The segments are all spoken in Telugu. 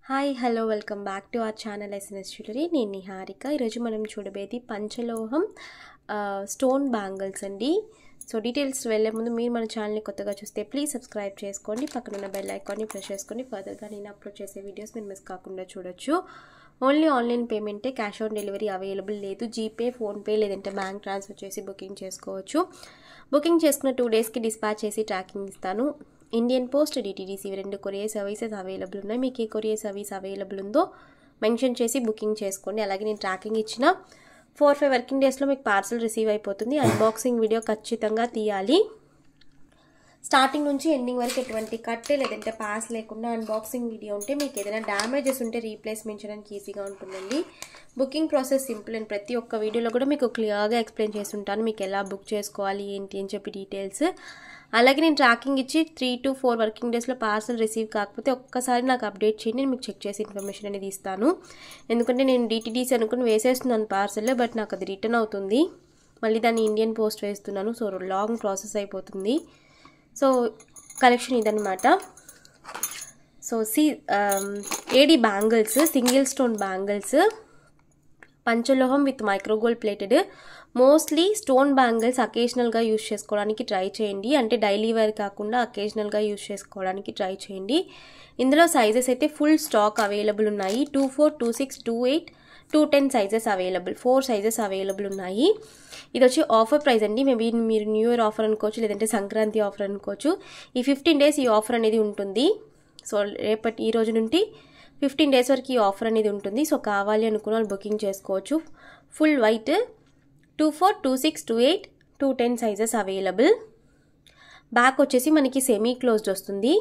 Hi hello welcome back to our channel SNS jewellery. నేను నిహారిక. ఈరోజు మనం చూడబోయేది పంచలోహం స్టోన్ బ్యాంగిల్స్ అండి. సో డీటెయిల్స్ వెళ్ళే ముందు మీరు మన ఛానల్ని కొత్తగా చూస్తే ప్లీజ్ సబ్స్క్రైబ్ చేసుకోండి, పక్కన ఉన్న బెల్ ఐకాన్ని ప్రెస్ చేసుకొని ఫర్దర్గా నేను అప్లోడ్ చేసే వీడియోస్ మీరు మిస్ కాకుండా చూడొచ్చు. ఓన్లీ ఆన్లైన్ పేమెంటే, క్యాష్ ఆన్ డెలివరీ అవైలబుల్ లేదు. జీపే, ఫోన్పే లేదంటే బ్యాంక్ ట్రాన్స్ఫర్ చేసి బుకింగ్ చేసుకోవచ్చు. బుకింగ్ చేసుకున్న 2 డేస్కి డిస్పాచ్ చేసి ట్రాకింగ్ ఇస్తాను. Indian Post, DTDC 2 courier services available ఉన్నాయి. మీకు ఏ కొరియర్ సర్వీస్ అవైలబుల్ ఉందో మెన్షన్ చేసి బుకింగ్ చేసుకోండి. అలాగే నేను ట్రాకింగ్ ఇచ్చిన 4-5 వర్కింగ్ డేస్లో మీకు పార్సల్ రిసీవ్ అయిపోతుంది. అన్బాక్సింగ్ వీడియో ఖచ్చితంగా తీయాలి. స్టార్టింగ్ నుంచి ఎండింగ్ వరకు ఎటువంటి కట్ లేదంటే పాస్ లేకుండా అన్బాక్సింగ్ వీడియో ఉంటే మీకు ఏదైనా డ్యామేజెస్ ఉంటే రీప్లేస్మెంట్ చేయడానికి ఈజీగా ఉంటుందండి. బుకింగ్ ప్రాసెస్ సింపుల్ అండ్ ప్రతి ఒక్క వీడియోలో కూడా మీకు క్లియర్గా ఎక్స్ప్లెయిన్ చేసి ఉంటాను, మీకు ఎలా బుక్ చేసుకోవాలి ఏంటి అని చెప్పి డీటెయిల్స్. అలాగే నేను ట్రాకింగ్ ఇచ్చి 3 to 4 వర్కింగ్ డేస్లో పార్సల్ రిసీవ్ కాకపోతే ఒక్కసారి నాకు అప్డేట్ చేయండి, నేను మీకు చెక్ చేసి ఇన్ఫర్మేషన్ అనేది ఇస్తాను. ఎందుకంటే నేను డిటీడీసీ అనుకుని వేసేస్తున్నాను పార్సల్లో, బట్ నాకు అది రిటర్న్ అవుతుంది. మళ్ళీ దాన్ని ఇండియన్ పోస్ట్ వేస్తున్నాను, సో లాంగ్ ప్రాసెస్ అయిపోతుంది. సో కలెక్షన్ ఇదనమాట. So AD bangles, single stone bangles, పంచలోహం with micro gold plated. Mostly stone bangles అకేషనల్గా యూజ్ చేసుకోవడానికి ట్రై చేయండి, అంటే డైలీ వేర్ కాకుండా అకేషనల్గా యూజ్ చేసుకోవడానికి ట్రై చేయండి. ఇందులో సైజెస్ అయితే ఫుల్ స్టాక్ అవైలబుల్ ఉన్నాయి. 24, 26, 28, 210 సైజెస్ అవైలబుల్, 4 సైజెస్ అవైలబుల్ ఉన్నాయి. ఇది వచ్చి ఆఫర్ ప్రైస్ అండి. మేబీ మీరు న్యూ ఇయర్ ఆఫర్ అనుకోవచ్చు, లేదంటే సంక్రాంతి ఆఫర్ అనుకోవచ్చు. ఈ 15 డేస్ ఈ ఆఫర్ అనేది ఉంటుంది. సో ఈ రోజు నుండి 15 డేస్ వరకు ఈ ఆఫర్ అనేది ఉంటుంది. సో కావాలి అనుకున్న వాళ్ళు బుకింగ్ చేసుకోవచ్చు. Full white 24, 26, 28, 210 sizes available. Back వచ్చేసి మనకి సెమీ క్లోజ్డ్ వస్తుంది.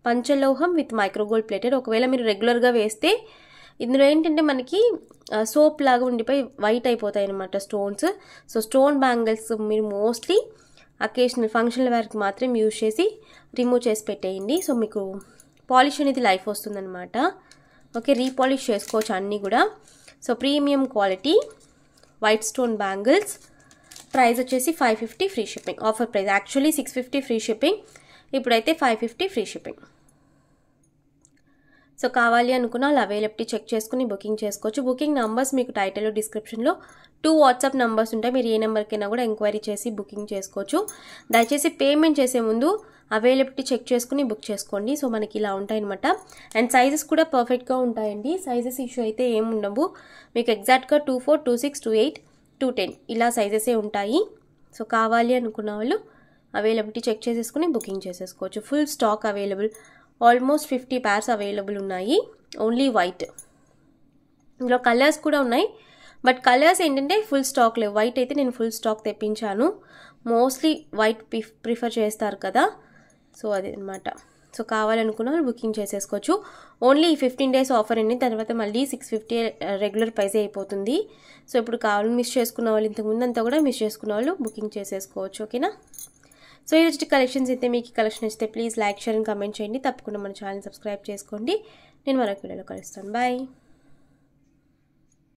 పంచలోహం విత్ మైక్రోగోల్డ్ ప్లేటెడ్. ఒకవేళ మీరు రెగ్యులర్గా వేస్తే ఇందులో ఏంటంటే మనకి సోప్ లాగా ఉండిపోయి వైట్ అయిపోతాయి అన్నమాట స్టోన్స్. సో స్టోన్ బ్యాంగిల్స్ మీరు మోస్ట్లీ అకేషనల్ ఫంక్షనల్ వేర్కి మాత్రం యూజ్ చేసి రిమూవ్ చేసి పెట్టేయండి. సో మీకు పాలిష్ అనేది లైఫ్ వస్తుందన్నమాట. ఓకే, రీపాలిష్ చేసుకోవచ్చు అన్నీ కూడా. So premium quality white stone bangles. Price వచ్చేసి 550 free shipping. Offer price actually 650 free shipping, ఇప్పుడైతే 550 ఫ్రీ షిప్పింగ్. సో కావాలి అనుకున్న వాళ్ళు అవైలబిలిటీ చెక్ చేసుకుని బుకింగ్ చేసుకోవచ్చు. బుకింగ్ నంబర్స్ మీకు టైటిల్లో డిస్క్రిప్షన్లో 2 వాట్సాప్ నంబర్స్ ఉంటాయి. మీరు ఏ నెంబర్కైనా కూడా ఎంక్వైరీ చేసి బుకింగ్ చేసుకోవచ్చు. దయచేసి పేమెంట్ చేసే ముందు అవైలబిలిటీ చెక్ చేసుకుని బుక్ చేసుకోండి. సో మనకి ఇలా ఉంటాయన్నమాట. అండ్ సైజెస్ కూడా పర్ఫెక్ట్గా ఉంటాయండి. సైజెస్ ఇష్యూ అయితే ఏమి ఉండవు. మీకు ఎగ్జాక్ట్గా 24, 26, 28, 210 ఇలా సైజెసే ఉంటాయి. సో కావాలి అనుకున్న వాళ్ళు అవైలబిలిటీ చెక్ చేసేసుకుని బుకింగ్ చేసేసుకోవచ్చు. Full stock available. Almost 50 pairs available ఉన్నాయి. Only white. ఇందులో కలర్స్ కూడా ఉన్నాయి, బట్ కలర్స్ ఏంటంటే ఫుల్ స్టాక్ లేవు. వైట్ అయితే నేను ఫుల్ స్టాక్ తెప్పించాను. మోస్ట్లీ వైట్ ప్రిఫర్ చేస్తారు కదా, సో అది అనమాట. సో కావాలనుకున్న వాళ్ళు బుకింగ్ చేసేసుకోవచ్చు. ఓన్లీ 15 డేస్ ఆఫర్ అండి, తర్వాత మళ్ళీ 650 రెగ్యులర్ ప్రైస్ అయిపోతుంది. సో ఇప్పుడు కావాలి మిస్ చేసుకున్న వాళ్ళు, ఇంతకుముందు అంతా కూడా మిస్ చేసుకున్న వాళ్ళు బుకింగ్ చేసేసుకోవచ్చు. ఓకేనా? సో ఈ రోజు కలెక్షన్స్ అయితే మీకు కలెక్షన్ ఇస్తే please like, share and comment చేయండి. తప్పకుండా మన ఛానల్ సబ్స్క్రైబ్ చేసుకోండి. నేను మరొక వీడియోలో కలుస్తాను. బాయ్.